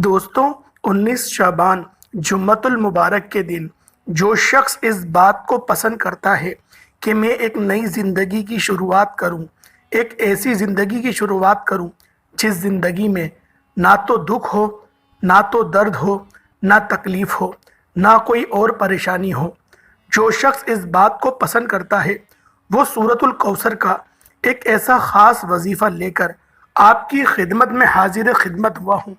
دوستوں، 19 شعبان جمعۃ المبارک کے دن جو شخص اس بات کو پسند کرتا ہے کہ میں ایک نئی زندگی کی شروعات کروں، ایک ایسی زندگی کی شروعات کروں جس زندگی میں نہ تو دکھ ہو، نہ تو درد ہو، نہ تکلیف ہو، نہ کوئی اور پریشانی ہو، جو شخص اس بات کو پسند کرتا ہے وہ سورۃ الکوثر کا ایک ایسا خاص وظیفہ لے کر آپ کی خدمت میں حاضر خدمت ہوا ہوں۔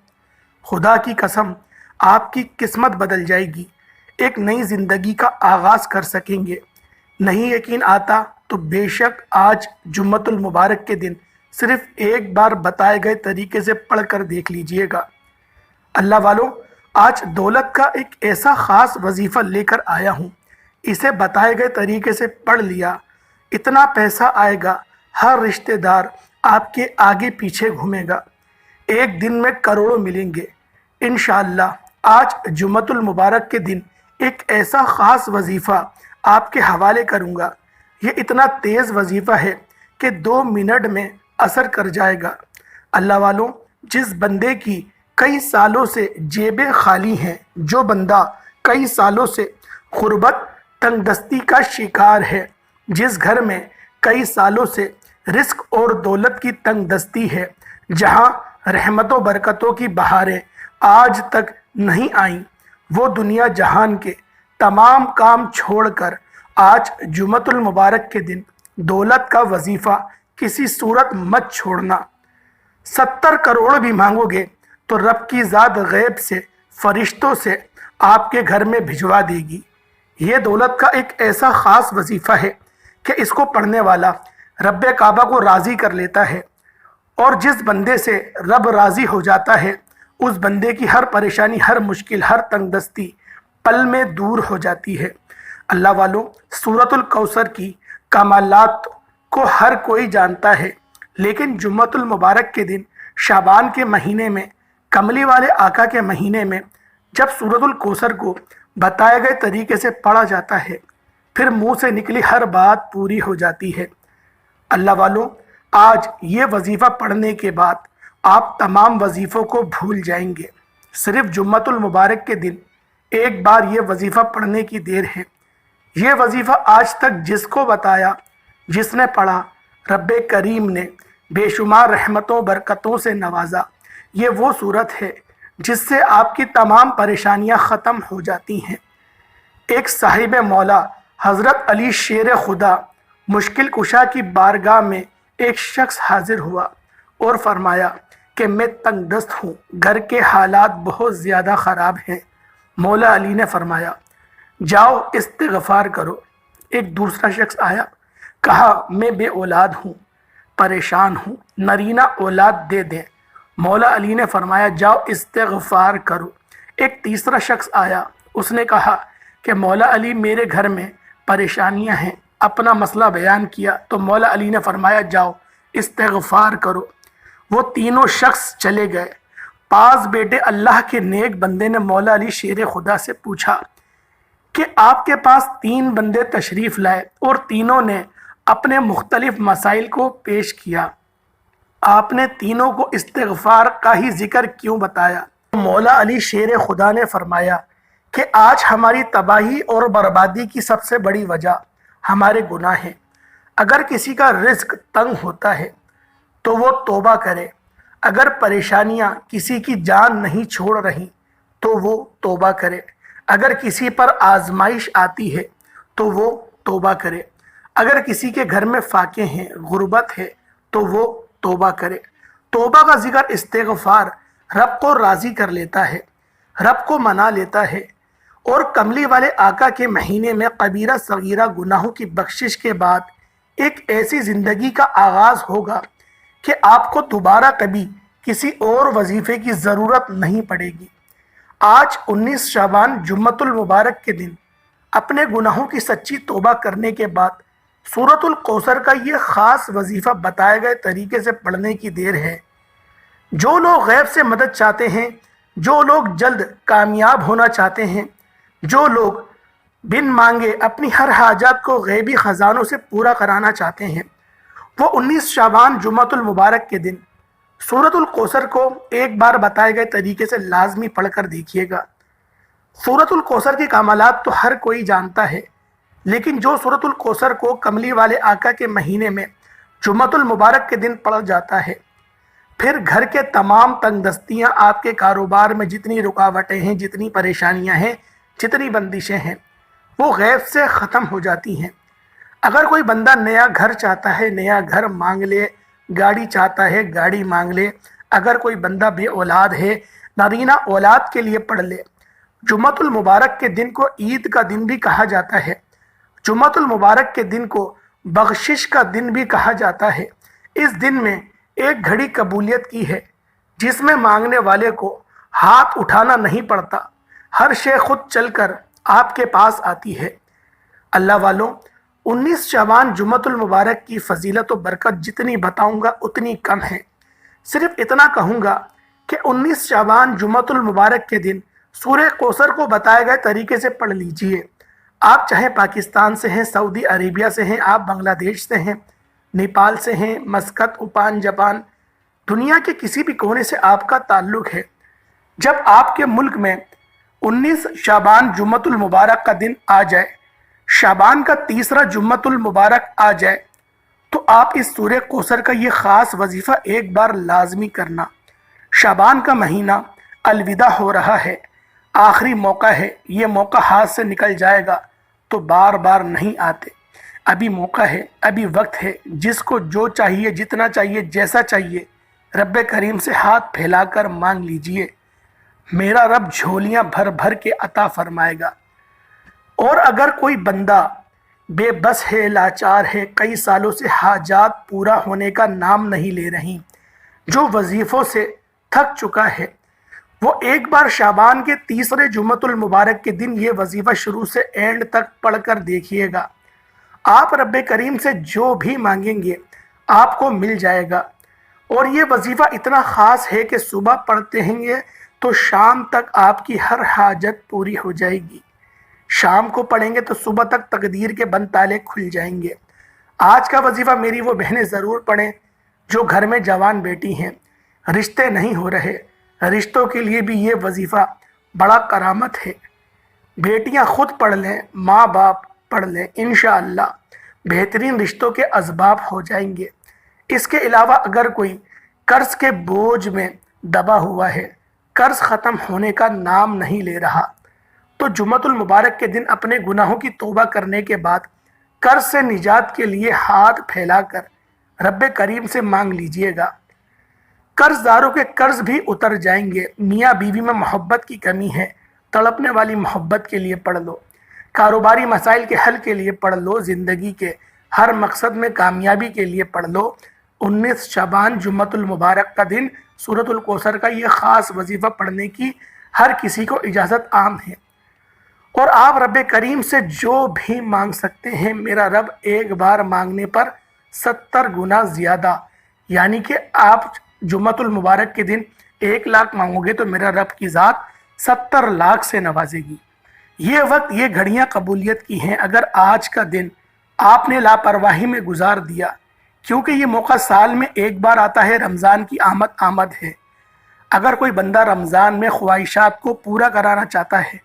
خدا کی قسم، آپ کی قسمت بدل جائے گی، ایک نئی زندگی کا آغاز کر سکیں گے۔ نہیں یقین آتا تو بے شک آج جمعۃ المبارک کے دن صرف ایک بار بتائے گئے طریقے سے پڑھ کر دیکھ لیجئے گا۔ اللہ والوں، آج دولت کا ایک ایسا خاص وظیفہ لے کر آیا ہوں، اسے بتائے گئے طریقے سے پڑھ لیا، اتنا پیسہ آئے گا، ہر رشتہ دار آپ کے آگے پیچھے گھومے گا، ایک دن میں کروڑوں ملیں گے۔ انشاءاللہ آج جمعۃ المبارک کے دن ایک ایسا خاص وظیفہ آپ کے حوالے کروں گا، یہ اتنا تیز وظیفہ ہے کہ 2 منٹ میں اثر کر جائے گا۔ اللہ والوں، جس بندے کی کئی سالوں سے جیبیں خالی ہیں، جو بندہ کئی سالوں سے غربت تنگ دستی کا شکار ہے، جس گھر میں کئی سالوں سے رزق اور دولت کی تنگ دستی ہے، جہاں رحمت و برکتوں کی بہاریں آج تک نہیں آئیں، وہ دنیا جہان کے تمام کام چھوڑ کر آج جمعۃ المبارک کے دن دولت کا وظیفہ کسی صورت مت چھوڑنا۔ 70 کروڑ بھی مانگو گے تو رب کی ذات غیب سے فرشتوں سے آپ کے گھر میں بھجوا دے گی۔ یہ دولت کا ایک ایسا خاص وظیفہ ہے کہ اس کو پڑھنے والا رب کعبہ کو راضی کر لیتا ہے، اور جس بندے سے رب راضی ہو جاتا ہے اس بندے کی ہر پریشانی، ہر مشکل، ہر تنگ دستی پل میں دور ہو جاتی ہے۔ اللہ والوں، سورۃ الکوثر کی کمالات کو ہر کوئی جانتا ہے، لیکن جمعۃ المبارک کے دن شعبان کے مہینے میں، کملی والے آقا کے مہینے میں جب سورۃ الکوثر کو بتائے گئے طریقے سے پڑھا جاتا ہے، پھر منہ سے نکلی ہر بات پوری ہو جاتی ہے۔ اللہ والوں، آج یہ وظیفہ پڑھنے کے بعد آپ تمام وظیفوں کو بھول جائیں گے۔ صرف جمعۃ المبارک کے دن ایک بار یہ وظیفہ پڑھنے کی دیر ہے۔ یہ وظیفہ آج تک جس کو بتایا، جس نے پڑھا، رب کریم نے بے شمار رحمتوں برکتوں سے نوازا۔ یہ وہ صورت ہے جس سے آپ کی تمام پریشانیاں ختم ہو جاتی ہیں۔ ایک صاحب مولا حضرت علی شیر خدا مشکل کشا کی بارگاہ میں ایک شخص حاضر ہوا اور فرمایا کہ میں تنگ دست ہوں، گھر کے حالات بہت زیادہ خراب ہیں۔ مولا علی نے فرمایا، جاؤ استغفار کرو۔ ایک دوسرا شخص آیا، کہا میں بے اولاد ہوں، پریشان ہوں، نرینہ اولاد دے دیں۔ مولا علی نے فرمایا، جاؤ استغفار کرو۔ ایک تیسرا شخص آیا، اس نے کہا کہ مولا علی میرے گھر میں پریشانیاں ہیں، اپنا مسئلہ بیان کیا تو مولا علی نے فرمایا، جاؤ استغفار کرو۔ وہ تینوں شخص چلے گئے۔ پاس بیٹے اللہ کے نیک بندے نے مولا علی شیر خدا سے پوچھا کہ آپ کے پاس 3 بندے تشریف لائے اور تینوں نے اپنے مختلف مسائل کو پیش کیا، آپ نے تینوں کو استغفار کا ہی ذکر کیوں بتایا؟ مولا علی شیر خدا نے فرمایا کہ آج ہماری تباہی اور بربادی کی سب سے بڑی وجہ ہمارے گناہ ہیں۔ اگر کسی کا رزق تنگ ہوتا ہے تو وہ توبہ کرے، اگر پریشانیاں کسی کی جان نہیں چھوڑ رہی تو وہ توبہ کرے، اگر کسی پر آزمائش آتی ہے تو وہ توبہ کرے، اگر کسی کے گھر میں فاقے ہیں، غربت ہے تو وہ توبہ کرے۔ توبہ کا ذکر، استغفار رب کو راضی کر لیتا ہے، رب کو منا لیتا ہے، اور کملی والے آقا کے مہینے میں کبیرہ صغیرہ گناہوں کی بخشش کے بعد ایک ایسی زندگی کا آغاز ہوگا کہ آپ کو دوبارہ کبھی کسی اور وظیفے کی ضرورت نہیں پڑے گی۔ آج 19 شعبان جمعۃ المبارک کے دن اپنے گناہوں کی سچی توبہ کرنے کے بعد سورۃ الکوثر کا یہ خاص وظیفہ بتائے گئے طریقے سے پڑھنے کی دیر ہے۔ جو لوگ غیب سے مدد چاہتے ہیں، جو لوگ جلد کامیاب ہونا چاہتے ہیں، جو لوگ بن مانگے اپنی ہر حاجات کو غیبی خزانوں سے پورا کرانا چاہتے ہیں، وہ 19 شعبان جمعۃ المبارک کے دن सूरतुल कौसर को एक बार बताए गए तरीके से लाजमी पढ़कर देखिएगा। सूरतुल कौसर के कमालात तो हर कोई जानता है, लेकिन जो सूरतुल कौसर को कमली वाले आका के महीने में जुम्मतुल मुबारक के दिन पढ़ जाता है, फिर घर के तमाम तंगदस्तियां, आपके कारोबार में जितनी रुकावटें हैं, जितनी परेशानियां हैं, जितनी बंदिशें हैं, वो गैब से ख़त्म हो जाती हैं। अगर कोई बंदा नया घर चाहता है, नया घर मांग ले, गाड़ी चाहता है, गाड़ी मांग ले। अगर कोई बंदा बे औलाद है, नारीना औलाद के लिए पढ़ ले। जुम्मतुल मुबारक के दिन को ईद का दिन भी कहा जाता है। जुम्मतुल मुबारक के दिन को बख्शिश का दिन भी कहा जाता है। इस दिन में एक घड़ी कबूलियत की है, जिसमें मांगने वाले को हाथ उठाना नहीं पड़ता, हर शे खुद चलकर आपके पास आती है। अल्लाह वालों, 19 शाबान जुम्मतुल मुबारक की फजीलत व बरकत जितनी बताऊंगा उतनी कम है। सिर्फ इतना कहूँगा कि 19 शाबान जुम्मतुल मुबारक के दिन सूरह कौसर को बताए गए तरीके से पढ़ लीजिए। आप चाहे पाकिस्तान से हैं, सऊदी अरेबिया से हैं, आप बांग्लादेश से हैं, नेपाल से हैं, मस्कत, ओमान, जापान, दुनिया के किसी भी कोने से आपका ताल्लुक़ है, जब आपके मुल्क में 19 शाबान जुम्मतुल मुबारक का दिन आ जाए, शाबान का तीसरा जुम्मतुल मुबारक आ जाए, तो आप इस सूरह कौसर का ये ख़ास वजीफ़ा एक बार लाजमी करना। शाबान का महीना अलविदा हो रहा है, आखिरी मौका है। ये मौका हाथ से निकल जाएगा तो बार बार नहीं आते। अभी मौका है, अभी वक्त है। जिसको जो चाहिए, जितना चाहिए, जैसा चाहिए, रब्बे करीम से हाथ फैलाकर मांग लीजिए। मेरा रब झोलियाँ भर भर के अता फरमाएगा। और अगर कोई बंदा बेबस है, लाचार है, कई सालों से हाजात पूरा होने का नाम नहीं ले रही, जो वजीफ़ों से थक चुका है, वो एक बार शाबान के तीसरे जुम्मतुल मुबारक के दिन ये वजीफ़ा शुरू से एंड तक पढ़कर देखिएगा। आप रब्बे करीम से जो भी मांगेंगे आपको मिल जाएगा। और ये वजीफ़ा इतना ख़ास है कि सुबह पढ़ते हैं तो शाम तक आपकी हर हाजत पूरी हो जाएगी। शाम को पढ़ेंगे तो सुबह तक तकदीर के बंद ताले खुल जाएंगे। आज का वजीफ़ा मेरी वो बहनें ज़रूर पढ़ें जो घर में जवान बेटी हैं, रिश्ते नहीं हो रहे। रिश्तों के लिए भी ये वजीफ़ा बड़ा करामत है। बेटियां खुद पढ़ लें, माँ बाप पढ़ लें, इंशाअल्लाह बेहतरीन रिश्तों के असबाब हो जाएंगे। इसके अलावा अगर कोई कर्ज़ के बोझ में दबा हुआ है, कर्ज़ ख़त्म होने का नाम नहीं ले रहा, तो जुम्मतुल मुबारक के दिन अपने गुनाहों की तौबा करने के बाद कर्ज़ से निजात के लिए हाथ फैलाकर रब्बे करीम से मांग लीजिएगा। कर्जदारों के कर्ज भी उतर जाएंगे। मियाँ बीवी में मोहब्बत की कमी है, तड़पने वाली मोहब्बत के लिए पढ़ लो। कारोबारी मसाइल के हल के लिए पढ़ लो। ज़िंदगी के हर मकसद में कामयाबी के लिए पढ़ लो। 19 शाबान जुम्मतुल मुबारक का दिन सूरतुल कौसर का ये ख़ास वजीफ़ा पढ़ने की हर किसी को इजाज़त आम है। और आप रब्बे करीम से जो भी मांग सकते हैं, मेरा रब एक बार मांगने पर 70 गुना ज़्यादा, यानी कि आप जुम्मतुल मुबारक के दिन 1 लाख मांगोगे तो मेरा रब की ज़ात 70 लाख से नवाजेगी। ये वक्त, ये घड़ियाँ कबूलियत की हैं। अगर आज का दिन आपने लापरवाही में गुजार दिया, क्योंकि ये मौका साल में एक बार आता है, रमज़ान की आमद है। अगर कोई बंदा रमज़ान में ख्वाहिशात को पूरा कराना चाहता है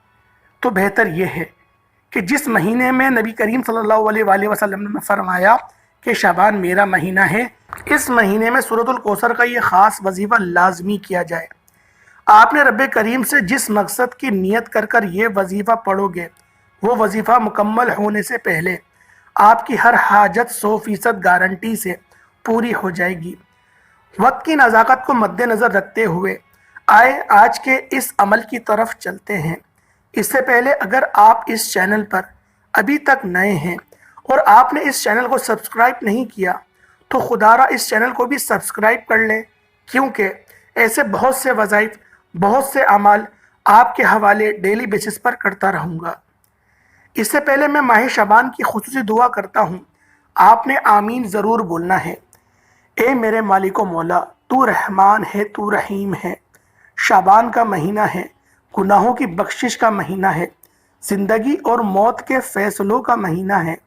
तो बेहतर ये है कि जिस महीने में नबी करीम सल्लल्लाहु अलैहि वसल्लम ने फरमाया कि शाबान मेरा महीना है, इस महीने में सूरतुल कौसर का ये ख़ास वजीफ़ा लाजमी किया जाए। आपने रब्बे करीम से जिस मकसद की नियत कर कर ये वजीफ़ा पढ़ोगे, वो वजीफ़ा मुकम्मल होने से पहले आपकी हर हाजत 100% गारंटी से पूरी हो जाएगी। वक्त की नज़ाकत को मद्देनज़र रखते हुए आए आज के इस अमल की तरफ चलते हैं। इससे पहले अगर आप इस चैनल पर अभी तक नए हैं और आपने इस चैनल को सब्सक्राइब नहीं किया, तो खुदारा इस चैनल को भी सब्सक्राइब कर लें, क्योंकि ऐसे बहुत से वज़ाइफ, बहुत से अमाल आपके हवाले डेली बेसिस पर करता रहूँगा। इससे पहले मैं माह शाबान की खुसूसी दुआ करता हूँ। आपने आमीन ज़रूर बोलना है। ए मेरे मालिको मौला, तू रहमान है, तू रहीम है। शाबान का महीना है, गुनाहों की बख्शिश का महीना है, ज़िंदगी और मौत के फ़ैसलों का महीना है,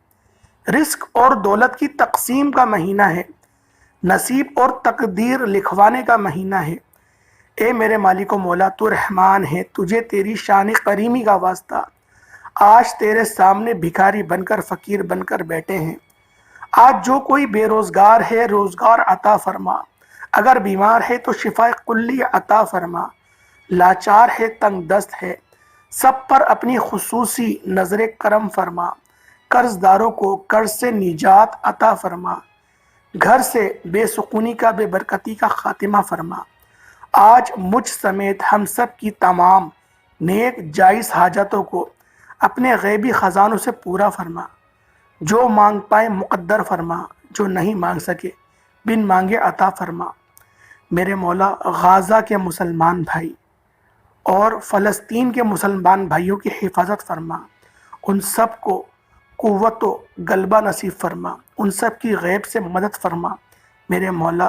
रिस्क और दौलत की तकसीम का महीना है। नसीब और तकदीर लिखवाने का महीना है। ए मेरे मालिक व मौला, तू रहमान है, तुझे तेरी शान करीमी का वास्ता। आज तेरे सामने भिखारी बनकर फ़कीर बनकर बैठे हैं। आज जो कोई बेरोज़गार है रोज़गार अता फरमा, अगर बीमार है तो शिफा कुल्ली अता फरमा, लाचार है तंग दस्त है सब पर अपनी खुसूसी नज़र करम फरमा, कर्जदारों को कर्ज से निजात अता फरमा, घर से बेसुकूनी का बेबरकती का खातिमा फरमा। आज मुझ समेत हम सब की तमाम नेक जायज़ हाजतों को अपने गैबी ख़जानों से पूरा फरमा। जो मांग पाए मुक़द्दर फरमा, जो नहीं मांग सके बिन मांगे अता फरमा। मेरे मौला, गाज़ा के मुसलमान भाई और फ़लस्तीन के मुसलमान भाइयों की हिफाजत फरमा। उन सब को क़ुव्वत व गलबा नसीब फरमा, उन सब की गैब से मदद फरमा। मेरे मौला,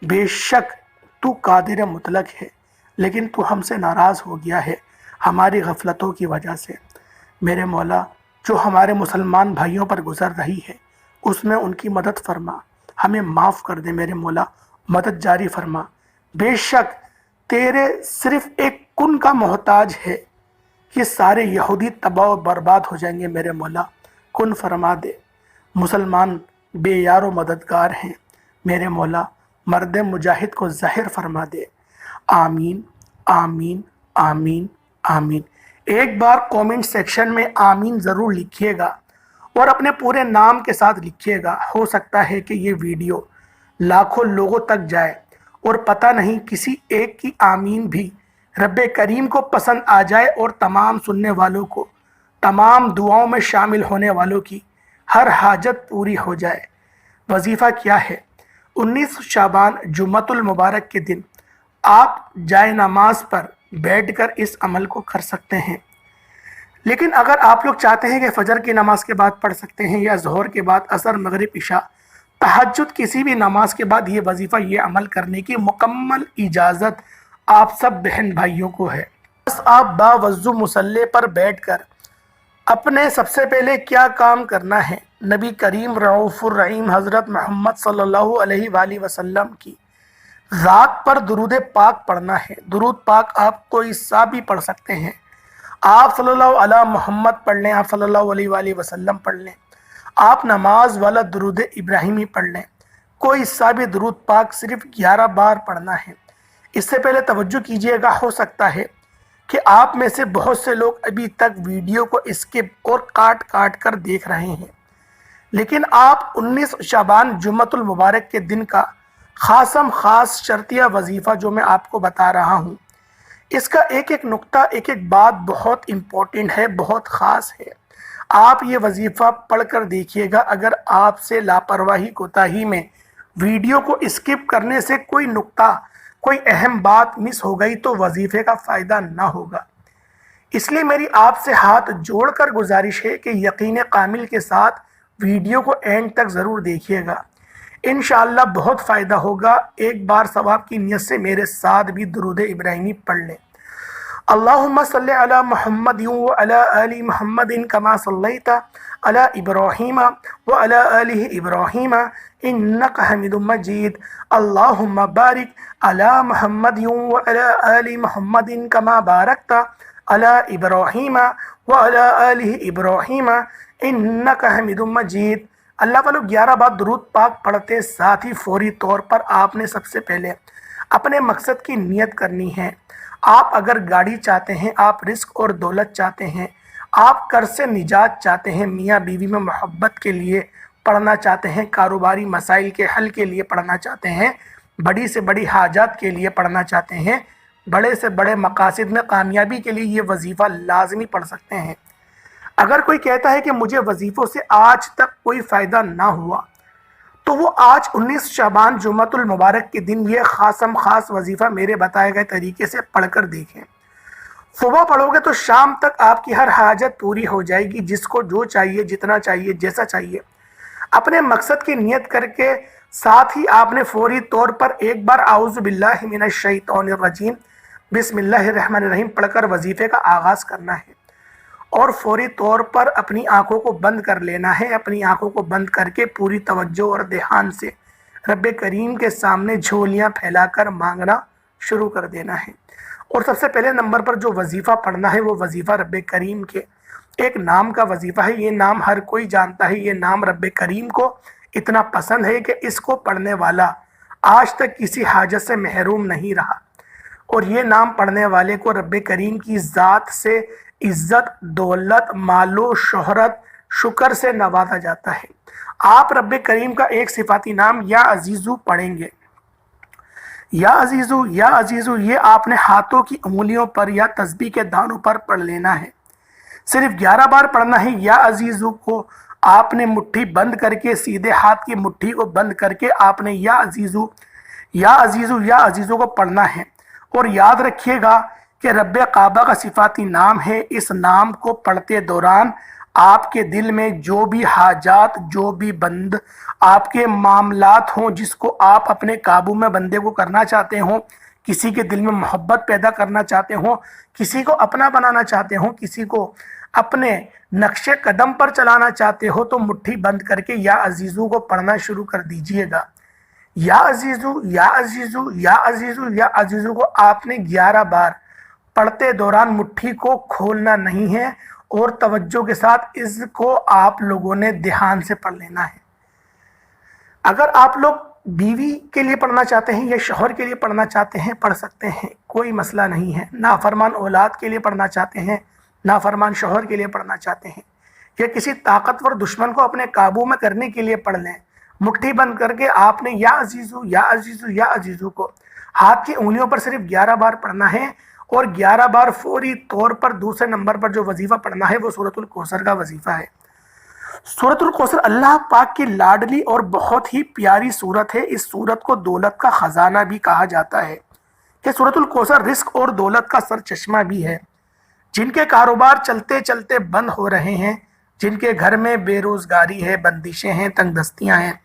बेशक तू कादिर मुतलक है, लेकिन तू हमसे नाराज़ हो गया है हमारी गफलतों की वजह से। मेरे मौला, जो हमारे मुसलमान भाइयों पर गुज़र रही है उसमें उनकी मदद फरमा, हमें माफ़ कर दे मेरे मौला, मदद जारी फरमा। बेशक तेरे सिर्फ़ एक कुन का मोहताज है कि सारे यहूदी तबाह व बर्बाद हो जाएंगे। मेरे मौला, कुन फरमा दे। मुसलमान बेयार व मददगार हैं। मेरे मौला, मर्द मुजाहिद को ज़ाहिर फरमा दे। आमीन आमीन आमीन आमीन। एक बार कमेंट सेक्शन में आमीन ज़रूर लिखिएगा और अपने पूरे नाम के साथ लिखिएगा। हो सकता है कि ये वीडियो लाखों लोगों तक जाए और पता नहीं किसी एक की आमीन भी रब्बे करीम को पसंद आ जाए और तमाम सुनने वालों को, तमाम दुआओं में शामिल होने वालों की हर हाजत पूरी हो जाए। वजीफ़ा क्या है? 19 शाबान जुम्मतुल मुबारक के दिन आप जाए नमाज पर बैठकर इस अमल को कर सकते हैं। लेकिन अगर आप लोग चाहते हैं कि फ़जर की नमाज के बाद पढ़ सकते हैं या ज़ोहर के बाद, असर, मगरिब, इशा, तहज्जुद, किसी भी नमाज के बाद ये वजीफ़ा, ये अमल करने की मुकम्मल इजाज़त आप सब बहन भाइयों को है। बस आप बावज़ू मुसल्ले पर बैठकर अपने सबसे पहले क्या काम करना है, नबी करीम रऊफ़ुर रहीम हज़रत मोहम्मद सल्लल्लाहु अलैहि वसल्लम की ज़ात पर दुरूद पाक पढ़ना है। दुरूद पाक आप कोई सा भी पढ़ सकते हैं। आप सल्लल्लाहु अला मोहम्मद पढ़ लें, आप सल्लल्लाहु अलैहि वसल्लम पढ़ लें, आप नमाज वाला दुरूद इब्राहिमी पढ़ लें, कोई सा भी दुरूद पाक सिर्फ 11 बार पढ़ना है। इससे पहले तवज्जो कीजिएगा, हो सकता है कि आप में से बहुत से लोग अभी तक वीडियो को स्किप और काट काट कर देख रहे हैं, लेकिन आप 19 शाबान जुम्मतुल मुबारक के दिन का ख़ासम ख़ास शर्तिया वजीफ़ा जो मैं आपको बता रहा हूँ, इसका एक एक नुक्ता, एक एक बात बहुत इम्पोर्टेंट है, बहुत ख़ास है। आप ये वजीफ़ा पढ़ कर देखिएगा। अगर आपसे लापरवाही कोताही में वीडियो को स्किप करने से कोई नुक्ता, कोई अहम बात मिस हो गई तो वजीफ़े का फ़ायदा ना होगा। इसलिए मेरी आपसे हाथ जोड़कर गुजारिश है कि यकीन कामिल के साथ वीडियो को एंड तक ज़रूर देखिएगा। इंशाअल्लाह बहुत फ़ायदा होगा। एक बार सवाब की नियत से मेरे साथ भी दुरूद इब्राहिमी पढ़ लें। अल्लाहुम्मा सल्लि अला मुहम्मदिन व अला आलि मुहम्मदिन कमा सल्लैता अला इब्राहीम व अला आलि इब्राहीम इन्नका हमीदुम मजीद। अल्लाहुम्मा बारिक अला मुहम्मदिन व अला आलि मुहम्मदिन कमा बारकता अला इब्राहीम व अला आलि इब्राहीम इन्नका हमीदुम मजीद। अल्लाह वालों, 11 बार दुरूद पाक पढ़ते साथ ही फौरी तौर पर आपने सबसे पहले अपने मकसद की नियत करनी है। आप अगर गाड़ी चाहते हैं, आप रिस्क और दौलत चाहते हैं, आप कर्ज से निजात चाहते हैं, मियाँ बीवी में मोहब्बत के लिए पढ़ना चाहते हैं, कारोबारी मसाइल के हल के लिए पढ़ना चाहते हैं, बड़ी से बड़ी हाजात के लिए पढ़ना चाहते हैं, बड़े से बड़े मकासद में कामयाबी के लिए ये वजीफ़ा लाजमी पढ़ सकते हैं। अगर कोई कहता है कि मुझे वजीफ़ों से आज तक कोई फ़ायदा ना हुआ, तो वो आज 19 शाबान जुम्मतुल मुबारक के दिन ये ख़ासम ख़ास वजीफ़ा मेरे बताए गए तरीके से पढ़कर देखें। सुबह पढ़ोगे तो शाम तक आपकी हर हाजत पूरी हो जाएगी। जिसको जो चाहिए, जितना चाहिए, जैसा चाहिए, अपने मकसद की नियत करके साथ ही आपने फौरी तौर पर एक बार आऊज़ु बिल्लाहि मिनश शैतानिर रजीम बिस्मिल्लाहिर रहमानिर रहीम पढ़कर वजीफ़े का आगाज़ करना है और फौरी तौर पर अपनी आंखों को बंद कर लेना है। अपनी आंखों को बंद करके पूरी तवज्जो और ध्यान से रब करीम के सामने झोलियाँ फैलाकर मांगना शुरू कर देना है। और सबसे पहले नंबर पर जो वजीफ़ा पढ़ना है वो वजीफ़ा रब करीम के एक नाम का वजीफ़ा है। ये नाम हर कोई जानता है, ये नाम रब करीम को इतना पसंद है कि इसको पढ़ने वाला आज तक किसी हाजत से महरूम नहीं रहा। और ये नाम पढ़ने वाले को रब करीम की ज़ात से इज़्ज़त, दौलत, मालो, शोहरत, शुक्र से नवाजा जाता है। आप रब करीम का एक सिफाती नाम या अजीज़ू पढ़ेंगे। या अजीज़ू, या अजीज़ू, ये आपने हाथों की उंगलियों पर या तस्बीह के दानों पर पढ़ लेना है। सिर्फ 11 बार पढ़ना है। या अजीज़ू को आपने मुट्ठी बंद करके, सीधे हाथ की मुट्ठी को बंद करके आपने या अजीज़ू, या अजीज़ू, या अजीज़ू को पढ़ना है। और याद रखिएगा कि रब काबा का सिफाती नाम है। इस नाम को पढ़ते दौरान आपके दिल में जो भी हाजात, जो भी बंद आपके मामलात हों, जिसको आप अपने काबू में बंदे को करना चाहते हो, किसी के दिल में मोहब्बत पैदा करना चाहते हो, किसी को अपना बनाना चाहते हो, किसी को अपने नक्शे कदम पर चलाना चाहते हो, तो मुट्ठी बंद करके या अजीज़ू को पढ़ना शुरू कर दीजिएगा। या अजीज़ू, या अजीज़ू, या अजीज़ू, या अजीज़ू को आपने 11 बार पढ़ते दौरान मुट्ठी को खोलना नहीं है और तवज्जो के साथ इसको आप लोगों ने ध्यान से पढ़ लेना है। अगर आप लोग बीवी के लिए पढ़ना चाहते हैं या शौहर के लिए पढ़ना चाहते हैं, पढ़ सकते हैं, कोई मसला नहीं है। नाफरमान औलाद के लिए पढ़ना चाहते हैं, नाफरमान शौहर के लिए पढ़ना चाहते हैं, या किसी ताकतवर दुश्मन को अपने काबू में करने के लिए पढ़ लें। मुट्ठी बंद करके आपने या अजीज़ू, या अजीज़ू, या अजीज़ू को हाथ की उंगलियों पर सिर्फ 11 बार पढ़ना है। और 11 बार फौरी तौर पर दूसरे नंबर पर जो वजीफ़ा पढ़ना है वो सूरतुल कौसर का वजीफ़ा है। सूरतुल कौसर अल्लाह पाक की लाडली और बहुत ही प्यारी सूरत है। इस सूरत को दौलत का ख़जाना भी कहा जाता है कि सूरतुल कौसर रिस्क और दौलत का सर चश्मा भी है। जिनके कारोबार चलते चलते बंद हो रहे हैं, जिनके घर में बेरोज़गारी है, बंदिशें हैं, तंगदस्तियाँ हैं,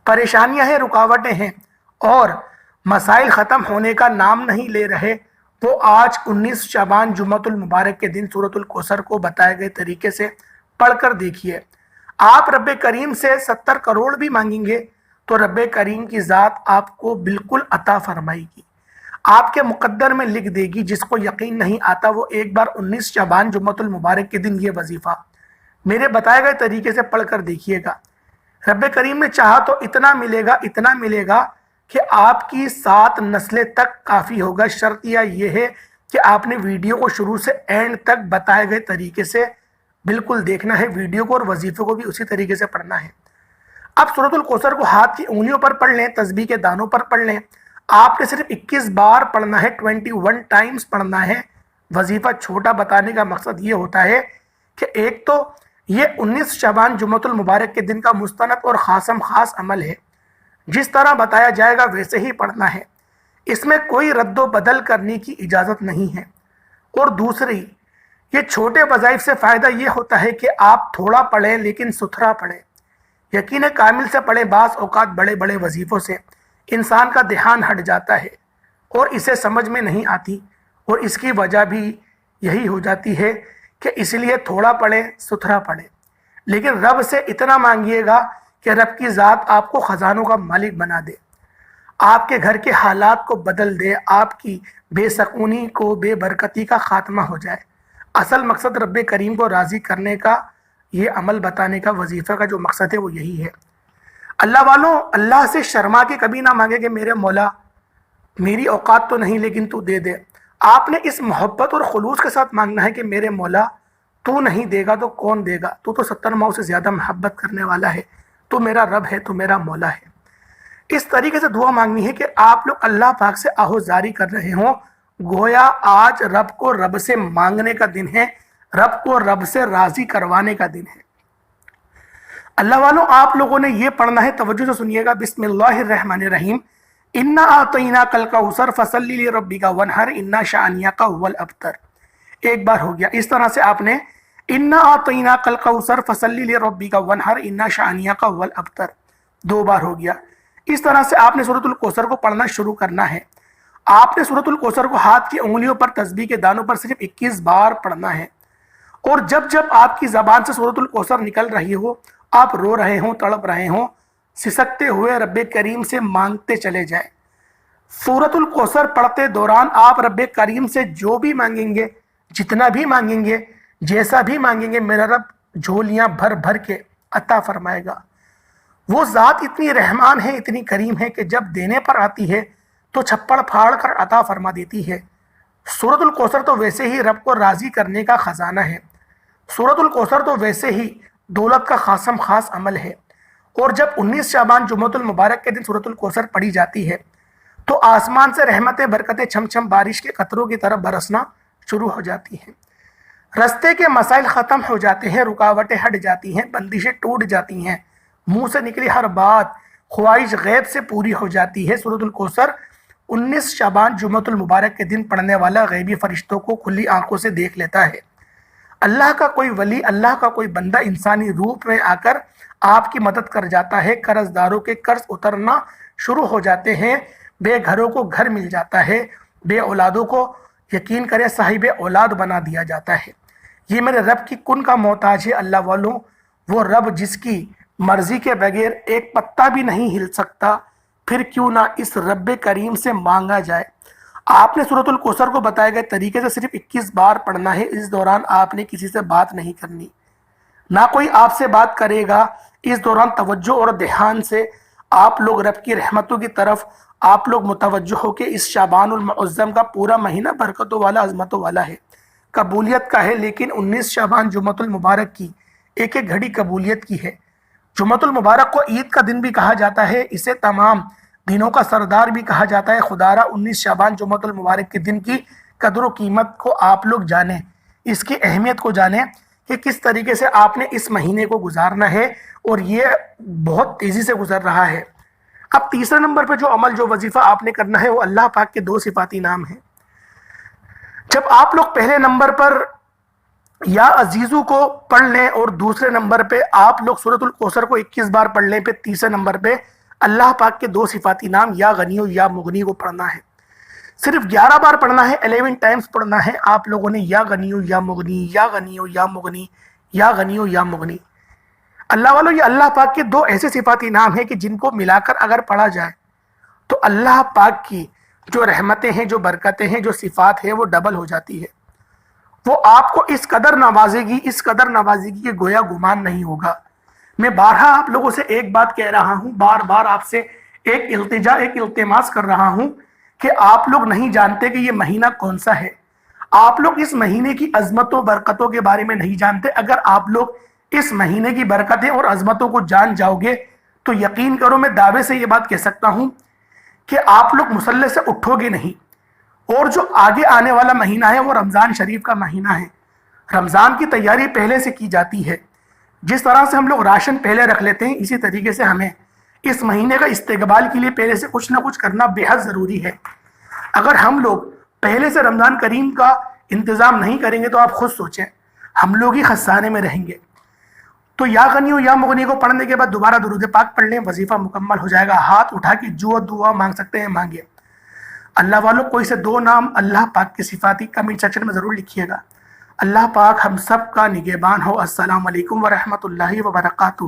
परेशानियाँ हैं, रुकावटें हैं और मसाइल ख़त्म होने का नाम नहीं ले रहे, वो आज 19 शाबान जुम्मतुल मुबारक के दिन सूरतुल कौसर को बताए गए तरीके से पढ़कर देखिए। आप रब करीम से 70 करोड़ भी मांगेंगे तो रब करीम की ज़ात आपको बिल्कुल अता फरमाएगी, आपके मुकद्दर में लिख देगी। जिसको यकीन नहीं आता वो एक बार 19 शाबान जुम्मतुल मुबारक के दिन ये वजीफ़ा मेरे बताए गए तरीके से पढ़कर देखिएगा। रब करीम ने चाहा तो इतना मिलेगा, इतना मिलेगा कि आपकी 7 नस्लें तक काफ़ी होगा। शर्त यह है कि आपने वीडियो को शुरू से एंड तक बताए गए तरीके से बिल्कुल देखना है, वीडियो को और वजीफ़े को भी उसी तरीके से पढ़ना है। अब सूरतुल कौसर को हाथ की उंगलियों पर पढ़ लें, तस्बीह के दानों पर पढ़ लें। आपने सिर्फ 21 बार पढ़ना है, 21 टाइम्स पढ़ना है। वजीफ़ा छोटा बताने का मकसद ये होता है कि एक तो ये 19 शाबान जुम्मतुल मुबारक के दिन का मुस्तनद और ख़ासम ख़ास अमल है, जिस तरह बताया जाएगा वैसे ही पढ़ना है, इसमें कोई रद्दो बदल करने की इजाज़त नहीं है। और दूसरी, ये छोटे वज़ाइफ से फ़ायदा ये होता है कि आप थोड़ा पढ़ें लेकिन सुथरा पढ़ें, यकीन कामिल से पढ़ें। बाज़ औक़ात बड़े बड़े वजीफ़ों से इंसान का ध्यान हट जाता है और इसे समझ में नहीं आती, और इसकी वजह भी यही हो जाती है कि इसलिए थोड़ा पढ़ें, सुथरा पढ़ें। लेकिन रब से इतना मांगिएगा कि रब की ज़ात आपको ख़जानों का मालिक बना दे, आपके घर के हालात को बदल दे, आपकी बेसकूनी को, बेबरकती का ख़ात्मा हो जाए। असल मकसद रब करीम को राज़ी करने का, ये अमल बताने का, वजीफ़े का जो मकसद है वो यही है। अल्लाह वालों, अल्लाह से शर्मा के कभी ना मांगे कि मेरे मौला मेरी औकात तो नहीं लेकिन तू दे दे। आपने इस मोहब्बत और खुलूस के साथ मांगना है कि मेरे मौला तू नहीं देगा तो कौन देगा, तू तो 70 माओ से ज़्यादा मोहब्बत करने वाला है, तो मेरा रब है, तो मेरा मौला है। इस तरीके से दुआ मांगनी है कि आप लोग अल्लाह पाक से आहोजारी कर रहे हों, गोया आज रब को रब से मांगने का दिन है, रब को रब से राज़ी करवाने का दिन है। अल्लाह वालों, आप लोगों ने ये पढ़ना है, तवज्जो से सुनिएगा। बिस्मिल्लाहिर्रहमानिर्रहीम। इन्ना आतईना कल कौसर फसल्ली लिरब्बिका वनहर इन्ना शानियाका हुवल अब्तर। एक बार हो गया। इस तरह से आपने इन्ना आतईना कल कौसर फसल्ली लिरब्बिका वनहर इन्ना शानियाका हुवल अब्तर 2 बार हो गया। इस तरह से आपने सूरतुल कौसर को पढ़ना शुरू करना है। आपने सूरतुल कौसर को हाथ की उंगलियों पर, तस्बीह के दानों पर सिर्फ 21 बार पढ़ना है। और जब जब आपकी ज़बान से सूरतुल कौसर निकल रही हो, आप रो रहे हो, तड़प रहे हो, सिसकते हुए रब करीम से मांगते चले जाएं। सूरतुल कौसर पढ़ते दौरान आप रब करीम से जो भी मांगेंगे, जितना भी मांगेंगे, जैसा भी मांगेंगे, मेरा रब झोलियां भर भर के अता फरमाएगा। वो ज़ात इतनी रहमान है, इतनी करीम है कि जब देने पर आती है तो छप्पड़ फाड़ कर अता फरमा देती है। सूरतुल कौसर तो वैसे ही रब को राज़ी करने का ख़जाना है। सूरतुल कौसर तो वैसे ही दौलत का खासम खास अमल है। और जब 19 शाबान जुम्मतुल मुबारक के दिन सूरतुल कौसर पढ़ी जाती है तो आसमान से रहमतें बरकतें छम छम बारिश के कतरों की तरफ बरसना शुरू हो जाती हैं। रस्ते के मसाइल ख़त्म हो जाते हैं, रुकावटें हट जाती हैं, बंदिशें टूट जाती हैं, मुंह से निकली हर बात ख्वाहिश गैब से पूरी हो जाती है। सूरतुल कौसर 19 शाबान जुम्मतुल मुबारक के दिन पढ़ने वाला गैबी फरिश्तों को खुली आंखों से देख लेता है। अल्लाह का कोई वली, अल्लाह का कोई बंदा इंसानी रूप में आकर आपकी मदद कर जाता है। कर्जदारों के कर्ज उतरना शुरू हो जाते हैं, बेघरों को घर मिल जाता है, बे औलादों को यकीन करें साहिब औलाद बना दिया जाता है। ये मेरे रब की कुन का मोहताज है अल्लाह वालों, वो रब जिसकी मर्जी के बगैर एक पत्ता भी नहीं हिल सकता, फिर क्यों ना इस रब करीम से मांगा जाए। आपने सूरतुल कौसर को बताए गए तरीके से सिर्फ 21 बार पढ़ना है। इस दौरान आपने किसी से बात नहीं करनी, ना कोई आपसे बात करेगा। इस दौरान तवज्जो और ध्यान से आप लोग रब की रहमतों की तरफ आप लोग मुतवज्जो हो के इस शाबानुल मुअज़्ज़म का पूरा महीना बरकतों वाला, अज़मतों वाला है, कबूलियत का है। लेकिन 19 शाबान जुम्मतुल मुबारक की एक एक घड़ी कबूलियत की है। जुम्मतुल मुबारक को ईद का दिन भी कहा जाता है, इसे तमाम दिनों का सरदार भी कहा जाता है। खुदारा 19 शाबान जुम्मतुल मुबारक के दिन की कदर व कीमत को आप लोग जानें, इसकी अहमियत को जानें कि किस तरीके से आपने इस महीने को गुजारना है, और ये बहुत तेज़ी से गुजर रहा है। अब तीसरे नंबर पे जो अमल, जो वजीफ़ा आपने करना है वो अल्लाह पाक के 2 सिफाती नाम हैं। जब आप लोग पहले नंबर पर या अजीज़ों को पढ़ लें और दूसरे नंबर पे आप लोग सूरतुल कौसर को 21 बार पढ़ लें, पे तीसरे नंबर पे अल्लाह पाक के 2 सिफाती नाम या गनियो या मुगनी को पढ़ना है। सिर्फ 11 बार पढ़ना है, 11 टाइम्स पढ़ना है आप लोगों ने, या गनियो या मुगनी, या गनियो या मुगनी, या गनियो या मुगनी। अल्लाह वालों, ये अल्लाह पाक के 2 ऐसे सिफाती नाम हैं कि जिनको मिलाकर अगर पढ़ा जाए तो अल्लाह पाक की जो रहमतें हैं, जो बरकतें हैं, जो सिफात है वो डबल हो जाती है। वो आपको इस कदर नवाजेगी, इस कदर नवाजेगी कि गोया गुमान नहीं होगा। मैं बारहा आप लोगों से एक बात कह रहा हूँ, बार बार आपसे एक इल्तिजा, एक इल्तिमास कर रहा हूँ कि आप लोग नहीं जानते कि ये महीना कौन सा है। आप लोग इस महीने की अजमतों बरकतों के बारे में नहीं जानते। अगर आप लोग इस महीने की बरकतें और अजमतों को जान जाओगे तो यकीन करो, मैं दावे से ये बात कह सकता हूँ कि आप लोग मुसल्ले से उठोगे नहीं। और जो आगे आने वाला महीना है वो रमज़ान शरीफ का महीना है। रमज़ान की तैयारी पहले से की जाती है। जिस तरह से हम लोग राशन पहले रख लेते हैं, इसी तरीके से हमें इस महीने का इस्तेकबाल के लिए पहले से कुछ ना कुछ करना बेहद ज़रूरी है। अगर हम लोग पहले से रमज़ान करीम का इंतज़ाम नहीं करेंगे तो आप खुद सोचें, हम लोग ही खसाने में रहेंगे। तो या गनियो या मुगनी को पढ़ने के बाद दोबारा दुरूद पाक पढ़ लें, वजीफ़ा मुकम्मल हो जाएगा। हाथ उठा के जो दुआ मांग सकते हैं मांगिए। अल्लाह वालों, कोई से 2 नाम अल्लाह पाक के सिफाती कमेंट सेक्शन में ज़रूर लिखिएगा। अल्लाह पाक हम सब का निगहबान हो। अस्सलाम वालेकुम व रहमतुल्लाहि व बरकातुहू।